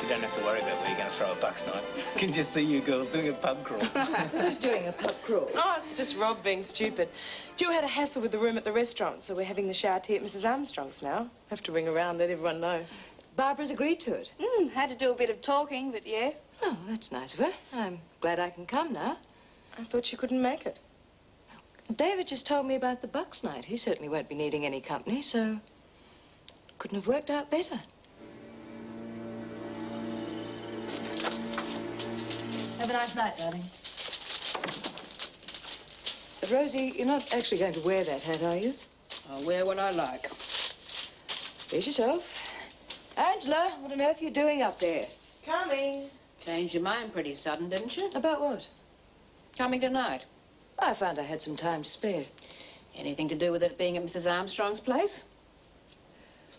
you don't have to worry about where you're going to throw a buck's night. I can just see you girls doing a pub crawl. Who's doing a pub crawl? Oh, it's just Rob being stupid. Joe had a hassle with the room at the restaurant, so we're having the shower tea at Mrs. Armstrong's now. Have to ring around, let everyone know. Barbara's agreed to it. Had to do a bit of talking, but yeah. Oh, that's nice of her. I'm glad I can come now. I thought you couldn't make it. David just told me about the Bucks night. He certainly won't be needing any company, so couldn't have worked out better. Have a nice night, darling. Rosie, you're not actually going to wear that hat, are you? I'll wear what I like. Please yourself. Angela, what on earth are you doing up there? Coming. Changed your mind pretty sudden, didn't you? About what? Coming tonight. I found I had some time to spare. Anything to do with it being at Mrs. Armstrong's place?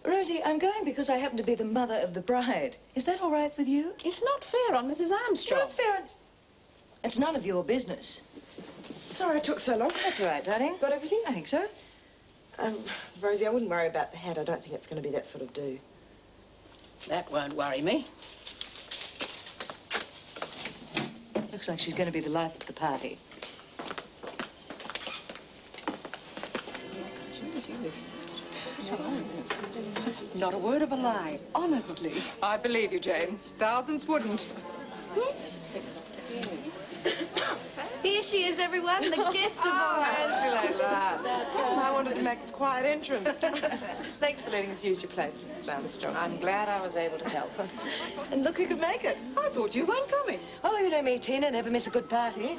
Rosie, I'm going because I happen to be the mother of the bride. Is that all right with you? It's not fair on Mrs. Armstrong. Not fair. It's none of your business. Sorry it took so long. That's all right, darling. Got everything? I think so. Rosie, I wouldn't worry about the hat. I don't think it's going to be that sort of do. That won't worry me. Looks like she's going to be the life of the party. Not a word of a lie, honestly. I believe you, Jane. Thousands wouldn't. Here she is, everyone, the guest of honor. Angela, at last. I wanted to make a quiet entrance. Thanks for letting us use your place, Mrs. Armstrong. I'm glad I was able to help. And look who could make it. I thought you weren't coming. Oh, you know me, Tina. Never miss a good party.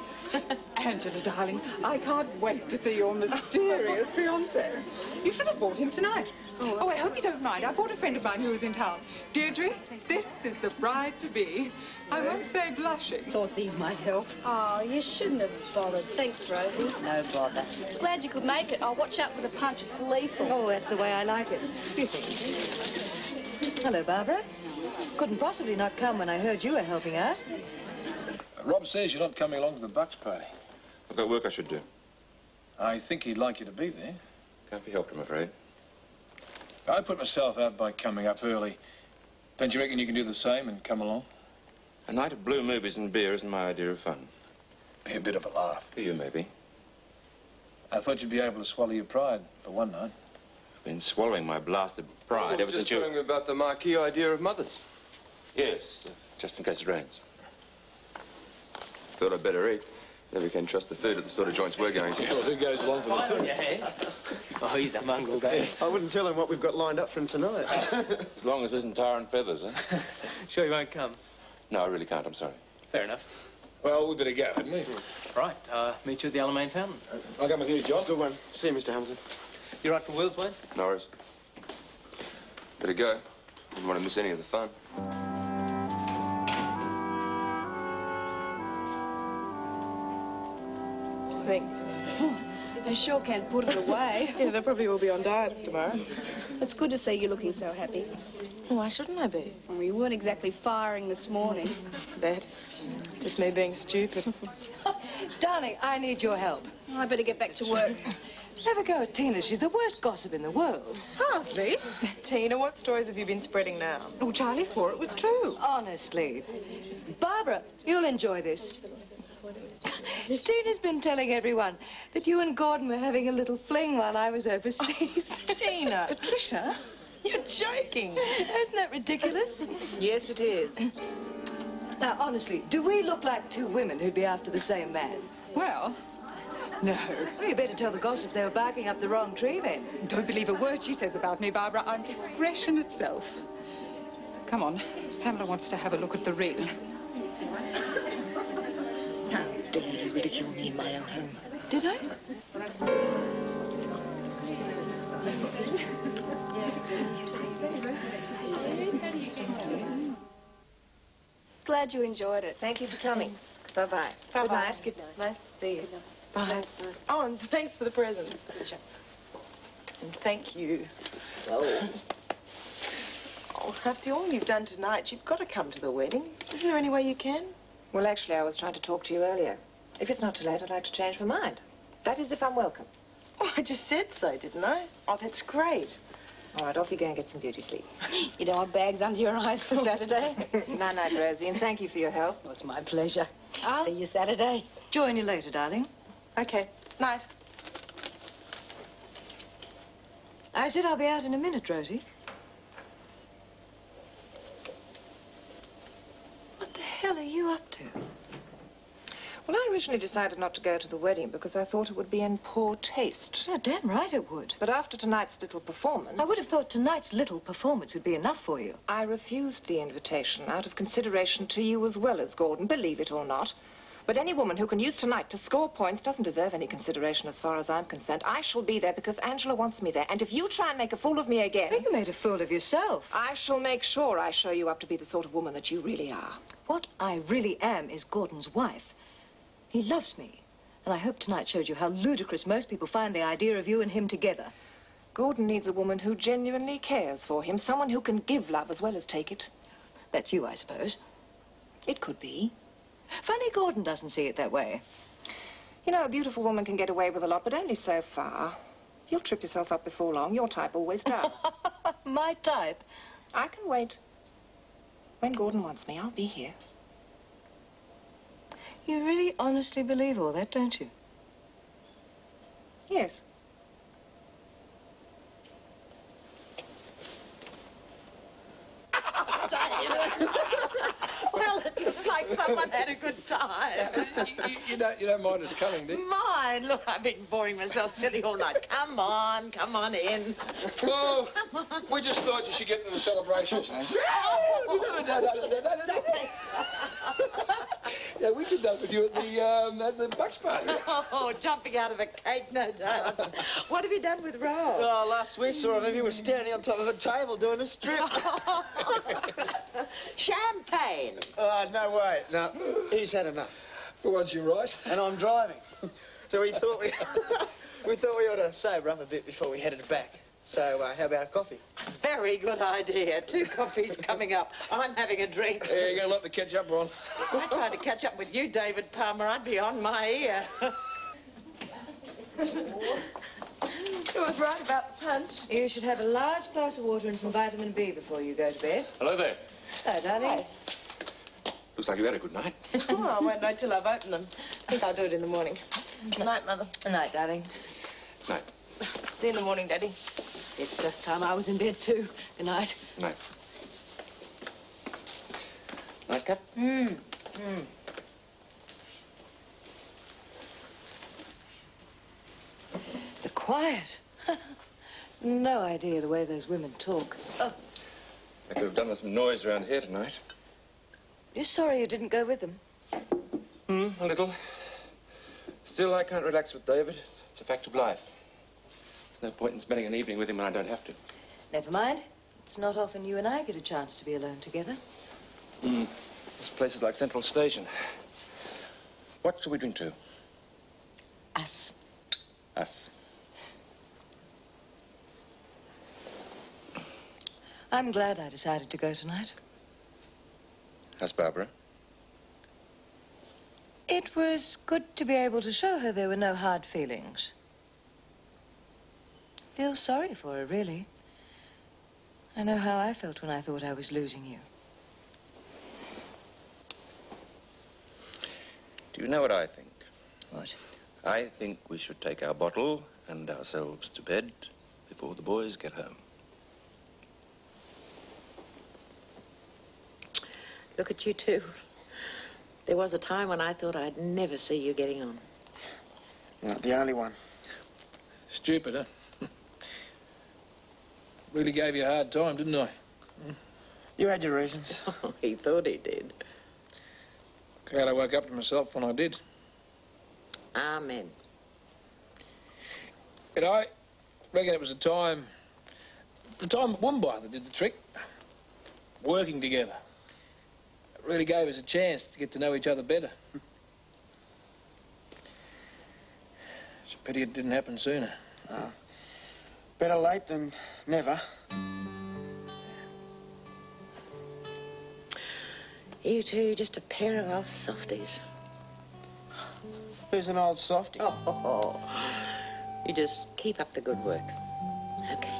Angela, darling, I can't wait to see your mysterious fiancé. You should have brought him tonight. Oh, I hope you don't mind. I brought a friend of mine who was in town. Deirdre, this is the bride-to-be. I won't say blushing. Thought these might help. Oh, you shouldn't have bothered. Thanks, Rosie. No bother. Glad you could make it. Oh, watch out for the punch. It's lethal. Oh, that's the way I like it. Excuse me. Hello, Barbara. Couldn't possibly not come when I heard you were helping out. Rob says you're not coming along to the Bucks party. I've got work I should do. I think he'd like you to be there. Can't be helped, I'm afraid. I put myself out by coming up early. Don't you reckon you can do the same and come along? A night of blue movies and beer isn't my idea of fun. Be a bit of a laugh. For you, maybe. I thought you'd be able to swallow your pride for one night. I've been swallowing my blasted pride ever since you... Just telling me about the marquee idea of Mother's. Yes, just in case it rains. Thought I'd better eat. Never can trust the food at the sort of joints we're going to. Well, who goes along for the On your hands. Oh, he's a mongrel, Dave. I wouldn't tell him what we've got lined up for him tonight. As long as it isn't tar and feathers, eh? Sure you won't come? No, I really can't, I'm sorry. Fair enough. Well, we'd better go, hadn't we? Right, meet you at the Alamein Fountain. I'll come with you, John. Good one. See you, Mr. Hamilton. You right for Wills, Wayne? Norris. Better go. Didn't want to miss any of the fun. Thanks. They sure can put it away. Yeah, they probably will be on diets tomorrow. It's good to see you looking so happy. Why shouldn't I be? Well, you weren't exactly firing this morning. Bet. Just me being stupid. Darling, I need your help. I better get back to work. Have a go at Tina. She's the worst gossip in the world. Hardly. Tina, what stories have you been spreading now? Oh, Charlie swore it was true. Honestly. Barbara, you'll enjoy this. Tina's been telling everyone that you and Gordon were having a little fling while I was overseas. Tina. Patricia? You're joking. Isn't that ridiculous? Yes, it is. Now, honestly, do we look like two women who'd be after the same man? Well, no. Well, you better tell the gossips they were barking up the wrong tree, then. Don't believe a word she says about me, Barbara. I'm discretion itself. Come on. Pamela wants to have a look at the ring. How dare you ridicule me in my own home? Did I? Glad you enjoyed it. Thank you for coming. Bye-bye. Bye-bye. Good night. Good night. Nice to see you. Bye. Oh, and thanks for the presents. And thank you. Oh. Oh, after all you've done tonight, you've got to come to the wedding. Isn't there any way you can? Well, actually, I was trying to talk to you earlier. If it's not too late, I'd like to change my mind. That is, if I'm welcome. Oh, I just said so, didn't I? Oh, that's great. All right, off you go and get some beauty sleep. You don't want bags under your eyes for Saturday? Night-night, Rosie, and thank you for your help. Well, it's my pleasure. See you Saturday. Join you later, darling. Okay, night. I said I'll be out in a minute, Rosie. What the hell are you up to? Well, I originally decided not to go to the wedding because I thought it would be in poor taste. Yeah, damn right it would. But after tonight's little performance... I would have thought tonight's little performance would be enough for you. I refused the invitation out of consideration to you as well as Gordon, believe it or not. But any woman who can use tonight to score points doesn't deserve any consideration as far as I'm concerned. I shall be there because Angela wants me there. And if you try and make a fool of me again... You made a fool of yourself. I shall make sure I show you up to be the sort of woman that you really are. What I really am is Gordon's wife. He loves me. And I hope tonight showed you how ludicrous most people find the idea of you and him together. Gordon needs a woman who genuinely cares for him. Someone who can give love as well as take it. That's you, I suppose. It could be. Funny Gordon doesn't see it that way. You know, a beautiful woman can get away with a lot, but only so far. You'll trip yourself up before long. Your type always does. My type? I can wait. When Gordon wants me, I'll be here. You really honestly believe all that, don't you? Yes. Well, it looks like someone had a good time. You don't mind us coming, do you? Mine. Look, I've been boring myself silly all night. Come on in. Oh, we just thought you should get to the celebrations. Yeah, we did that with you at the Bucks party. Oh, jumping out of a cake, no doubt. What have you done with Rob? Oh, last we saw of him, he was standing on top of a table doing a strip. Champagne. Oh, no way. No, he's had enough. For once, you're right. And I'm driving. So we thought we ought to sober up a bit before we headed back. So, how about a coffee? Very good idea. 2 coffees coming up. I'm having a drink. Yeah, you got a lot to catch up on. I tried to catch up with you, David Palmer. I'd be on my ear. It was right about the punch. You should have a large glass of water and some vitamin B before you go to bed. Hello there. Hello, darling. Looks like you had a good night. Oh, I won't know till I've opened them. I think I'll do it in the morning. Good night, Mother. Good night, darling. Night. See you in the morning, Daddy. It's time I was in bed, too. Good night. Night. Nightcap? The quiet. No idea the way those women talk. Oh, I could have done with some noise around here tonight. you're sorry you didn't go with them? A little. Still, I can't relax with David. It's a fact of life. There's no point in spending an evening with him when I don't have to. Never mind. It's not often you and I get a chance to be alone together. This place is like Central Station. What shall we drink to? Us. Us. I'm glad I decided to go tonight. How's Barbara? It was good to be able to show her there were no hard feelings. Feel sorry for her, really. I know how I felt when I thought I was losing you. Do you know what I think? What? I think we should take our bottle and ourselves to bed before the boys get home. Look at you two. There was a time when I thought I'd never see you getting on. Not the only one. Stupid, huh? Really gave you a hard time, didn't I? You had your reasons. Oh, he thought he did. Glad I woke up to myself when I did. Amen. And I reckon it was the time at Woombai that did the trick. Working together. It really gave us a chance to get to know each other better. It's a pity it didn't happen sooner. Better late than never. You two, just a pair of old softies. Who's an old softy? Oh, you just keep up the good work. Okay.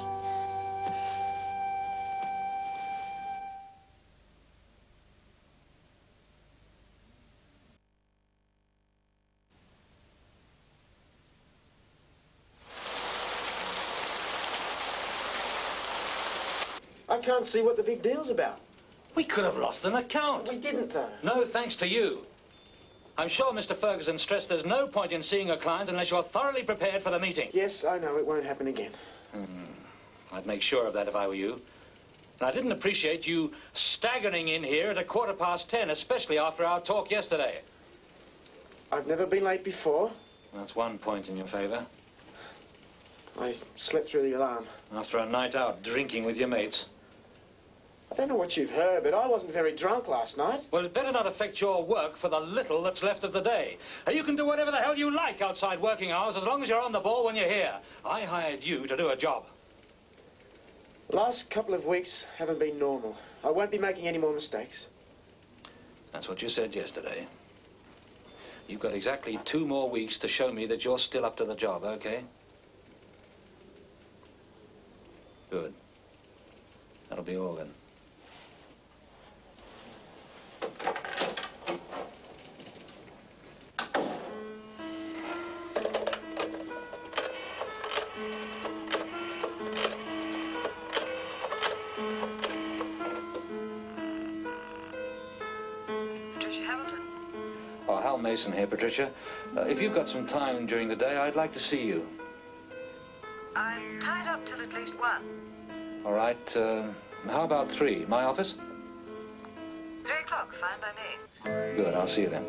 I can't see what the big deal's about. We could have lost an account. We didn't, though. No thanks to you. I'm sure Mr. Ferguson stressed there's no point in seeing a client unless you're thoroughly prepared for the meeting. Yes, I know. It won't happen again. I'd make sure of that if I were you. And I didn't appreciate you staggering in here at 10:15, especially after our talk yesterday. I've never been late before. That's one point in your favor. I slept through the alarm. After a night out drinking with your mates. I don't know what you've heard, but I wasn't very drunk last night. Well, it better not affect your work for the little that's left of the day. You can do whatever the hell you like outside working hours as long as you're on the ball when you're here. I hired you to do a job. The last couple of weeks haven't been normal. I won't be making any more mistakes. That's what you said yesterday. You've got exactly 2 more weeks to show me that you're still up to the job, okay? Good. That'll be all then. Patricia Hamilton. Oh, Hal Mason here, Patricia. If you've got some time during the day, I'd like to see you. I'm tied up till at least 1. All right, how about 3? My office? 3 o'clock, fine by me. Good, I'll see you then.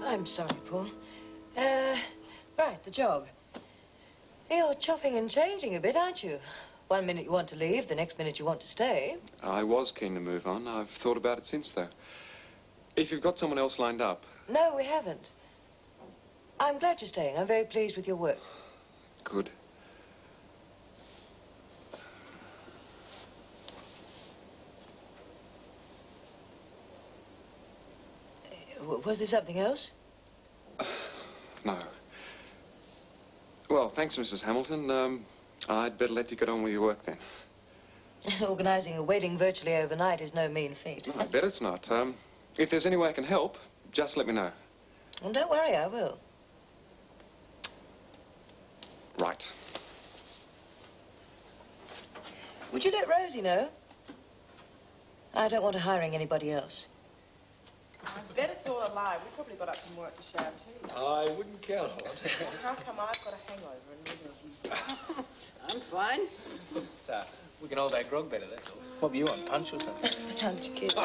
I'm sorry, Paul. Right, the job. You're chopping and changing a bit, aren't you? 1 minute you want to leave, the next minute you want to stay. I was keen to move on. I've thought about it since, though. If you've got someone else lined up... No, we haven't. I'm glad you're staying. I'm very pleased with your work. Good. Was there something else? No. Well, thanks, Mrs. Hamilton. I'd better let you get on with your work then. Organising a wedding virtually overnight is no mean feat. No, I bet it's not. If there's any way I can help, just let me know. Well, don't worry, I will. Right. Would you let Rosie know? I don't want her hiring anybody else. I bet it's all a lie. We probably got up from work to shower too. I wouldn't count on it. Well, how come I've got a hangover and neither of you? I'm fine. So, we can hold our grog better, that's all. What were you on, punch or something? Punch, kid.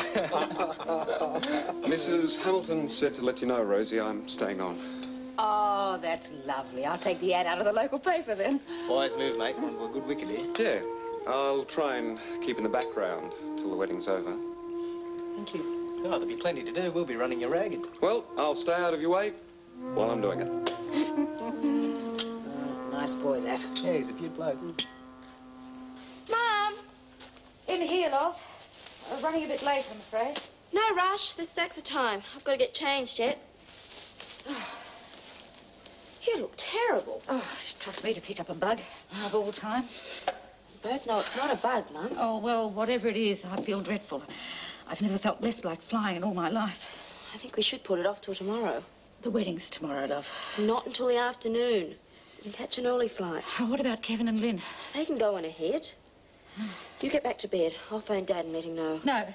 Mrs. Hamilton said to let you know, Rosie, I'm staying on. Oh, that's lovely. I'll take the ad out of the local paper then. Wise move, mate. We're a good wicket here. Yeah. I'll try and keep in the background till the wedding's over. Thank you. Oh, there'll be plenty to do. We'll be running you ragged. Well, I'll stay out of your way while I'm doing it. Nice boy, that. Yeah, he's a cute bloke. Mum! In here, love. Running a bit late, I'm afraid. No rush. There's stacks of time. I've got to get changed yet. You look terrible. Oh, trust me to pick up a bug of all times. You both know it's not a bug, Mum. Oh, well, whatever it is, I feel dreadful. I've never felt less like flying in all my life. I think we should put it off till tomorrow. The wedding's tomorrow, love. Not until the afternoon. And catch an early flight. Oh, what about Kevin and Lynn? They can go on ahead. You get back to bed. I'll phone Dad and let him know. No,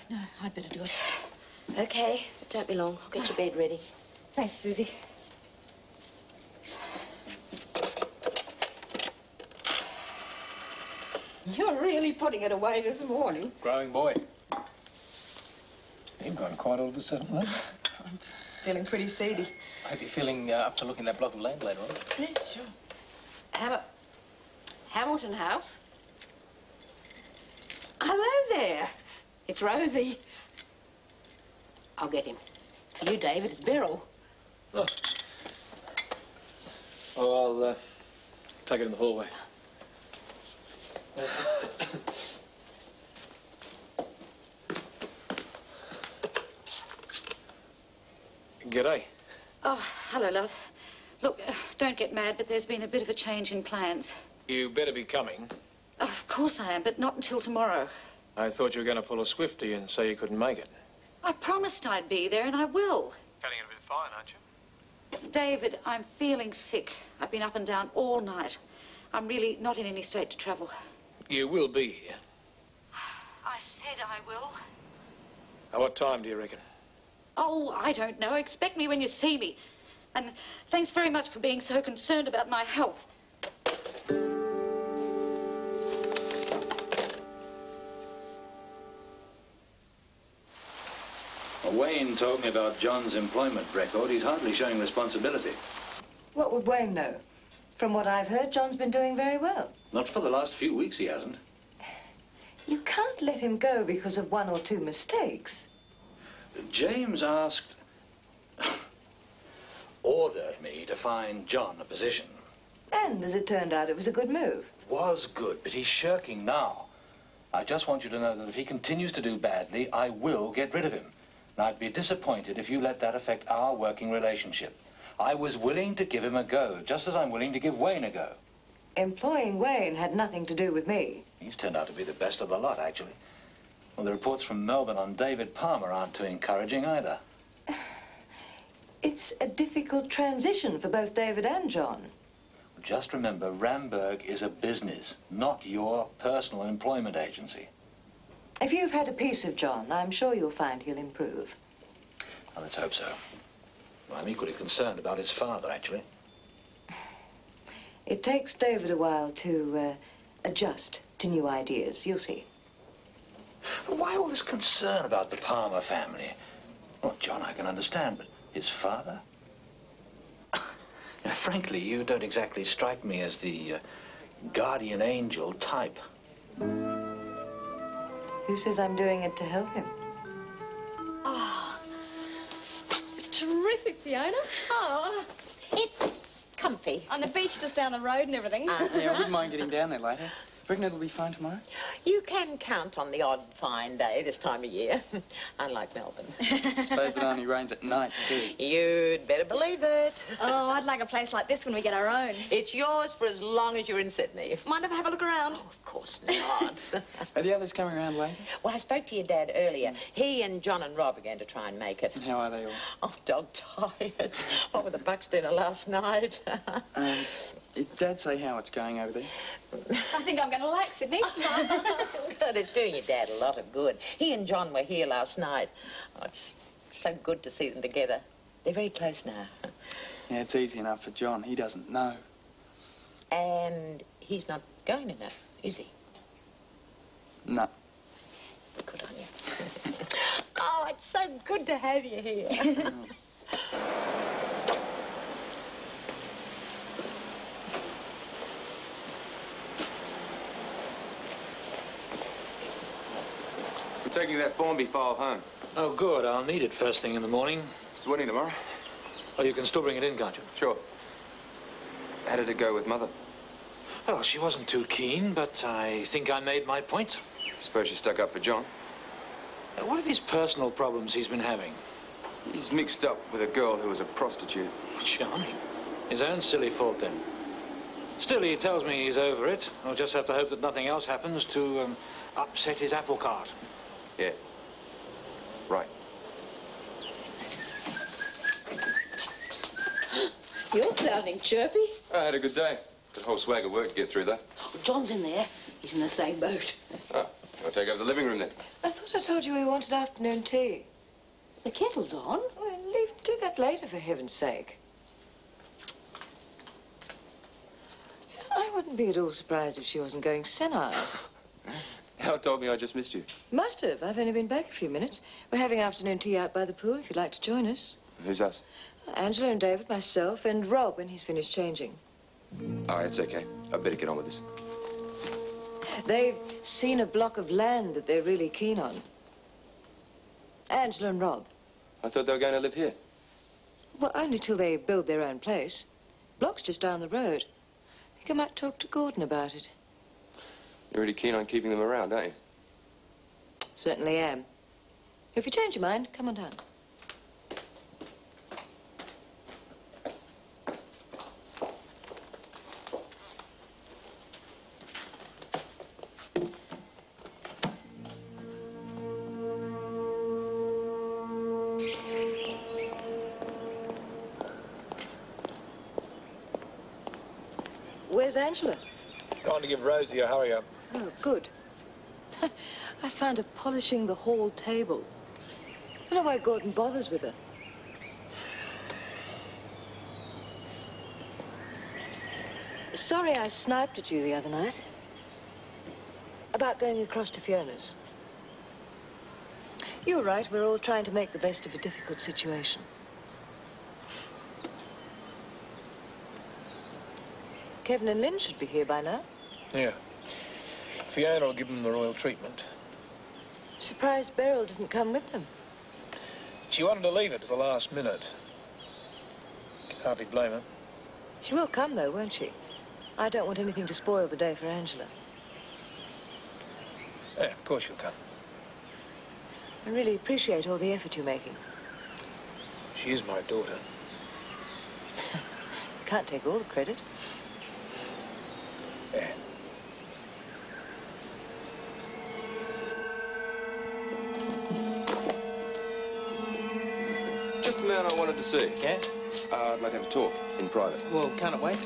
I'd better do it. Okay, but don't be long. I'll get your bed ready. Thanks, Susie. You're really putting it away this morning. Growing boy. You've gone quite all of a sudden, love. I'm feeling pretty seedy. I hope you're feeling up to looking that block of land later on. Yeah, sure. Hamilton House? Hello there. It's Rosie. I'll get him. For you, David, it's Beryl. Oh, I'll take it in the hallway. G'day. Oh, hello, love. Look, don't get mad, but there's been a bit of a change in plans. You better be coming. Oh, of course I am, but not until tomorrow. I thought you were going to pull a Swifty and say you couldn't make it. I promised I'd be there, and I will. Cutting it a bit fine, aren't you? David, I'm feeling sick. I've been up and down all night. I'm really not in any state to travel. You will be here. I said I will. At what time do you reckon? Oh, I don't know. Expect me when you see me. And thanks very much for being so concerned about my health. Wayne told me about John's employment record. He's hardly showing responsibility. What would Wayne know? From what I've heard, John's been doing very well. Not for the last few weeks, he hasn't. You can't let him go because of one or two mistakes. James ordered me to find John a position. And as it turned out, it was a good move. Was good, but he's shirking now. I just want you to know that if he continues to do badly, I will get rid of him. And I'd be disappointed if you let that affect our working relationship. I was willing to give him a go, just as I'm willing to give Wayne a go. Employing Wayne had nothing to do with me. He's turned out to be the best of the lot, actually. Well, the reports from Melbourne on David Palmer aren't too encouraging either. It's a difficult transition for both David and John. Just remember, Ramberg is a business, not your personal employment agency. If you've had a piece of John, I'm sure you'll find he'll improve. Well, let's hope so. Well, I'm equally concerned about his father, actually. It takes David a while to adjust to new ideas. You'll see. Well, why all this concern about the Palmer family? Well, John, I can understand, but his father? Now, frankly, you don't exactly strike me as the guardian angel type. Who says I'm doing it to help him? Oh, it's terrific, Fiona. Oh, it's comfy. On the beach just down the road and everything. Yeah, I wouldn't mind getting down there later. Reckon it'll be fine tomorrow? You can count on the odd fine day this time of year, unlike Melbourne. I suppose it only rains at night, too. You'd better believe it. Oh, I'd like a place like this when we get our own. It's yours for as long as you're in Sydney. Mind if I have a look around? Oh, of course not. Are the others coming around later? Well, I spoke to your dad earlier. He and John and Rob are going to try and make it. And how are they all? Oh, dog-tired. What with the Bucks dinner last night? Did Dad say how it's going over there? I think I'm going to like Sydney. Good, it's doing your dad a lot of good. He and John were here last night. Oh, it's so good to see them together. They're very close now. Yeah, it's easy enough for John. He doesn't know. And he's not going to know, is he? No. Good on you. Oh, it's so good to have you here. I'm taking that Formby file home. Oh, good. I'll need it first thing in the morning. It's wedding tomorrow. Oh, you can still bring it in, can't you? Sure. How did it go with Mother? Well, she wasn't too keen, but I think I made my point. Suppose she stuck up for John? What are these personal problems he's been having? He's mixed up with a girl who was a prostitute. Charming. His own silly fault, then. Still, he tells me he's over it. I'll just have to hope that nothing else happens to upset his apple cart. Yeah. Right. You're sounding chirpy. I had a good day. Got a whole swag of work to get through, though. John's in there. He's in the same boat. Oh, I'll take over the living room, then. I thought I told you we wanted afternoon tea. The kettle's on. Well, do that later, for heaven's sake. I wouldn't be at all surprised if she wasn't going senile. Hal told me I just missed you. Must have. I've only been back a few minutes. We're having afternoon tea out by the pool, if you'd like to join us. Who's us? Angela and David, myself, and Rob when he's finished changing. Oh, it's okay. I better get on with this. They've seen a block of land that they're really keen on. Angela and Rob. I thought they were going to live here. Well, only till they build their own place. Block's just down the road. I think I might talk to Gordon about it. You're really keen on keeping them around, aren't you? Certainly am. If you change your mind, come on down. Where's Angela? Going to give Rosie a hurry up. Oh, good. I found her polishing the hall table. Don't know why Gordon bothers with her. Sorry I sniped at you the other night. About going across to Fiona's. You're right, we're all trying to make the best of a difficult situation. Kevin and Lynn should be here by now. Yeah. Fiona will give them the royal treatment. Surprised Beryl didn't come with them. She wanted to leave it to the last minute. Can hardly blame her. She will come, though, won't she? I don't want anything to spoil the day for Angela. Yeah, of course she'll come. I really appreciate all the effort you're making. She is my daughter. Can't take all the credit. Yeah. Just the man I wanted to see. Yeah? I'd like to have a talk in private. Well, can it wait?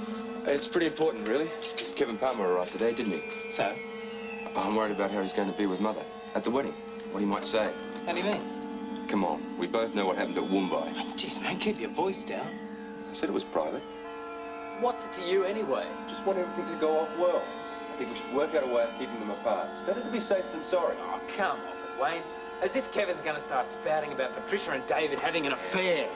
It's pretty important, really. Kevin Palmer arrived today, didn't he? So? I'm worried about how he's going to be with Mother at the wedding. What he might say. How do you mean? Come on, we both know what happened at Woombye. Jeez, man, keep your voice down. I said it was private. What's it to you anyway? Just want everything to go off well. I think we should work out a way of keeping them apart. It's better to be safe than sorry. Oh, come off it, Wayne. As if Kevin's going to start spouting about Patricia and David having an affair.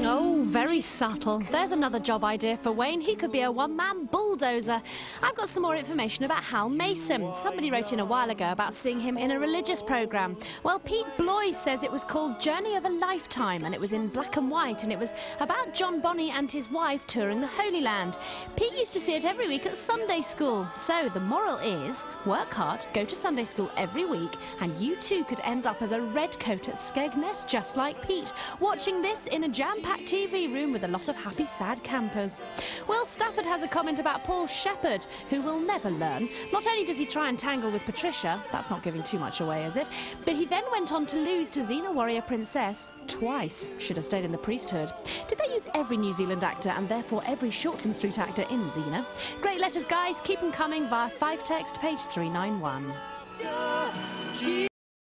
Oh, very subtle. There's another job idea for Wayne. He could be a one-man bulldozer. I've got some more information about Hal Mason. Somebody wrote in a while ago about seeing him in a religious programme. Well, Pete Bloy says it was called Journey of a Lifetime, and it was in black and white, and it was about John Bonney and his wife touring the Holy Land. Pete used to see it every week at Sunday school. So the moral is, work hard, go to Sunday school every week, and you too could end up as a redcoat at Skegness, just like Pete, watching this in a jam-packed TV room with a lot of happy, sad campers. Well, Stafford has a comment about Paul Shepherd, who will never learn. Not only does he try and tangle with Patricia, that's not giving too much away, is it? But he then went on to lose to Xena Warrior Princess twice. Should have stayed in the priesthood. Did they use every New Zealand actor and therefore every Shortland Street actor in Xena? Great letters, guys. Keep them coming via 5 text, page 391.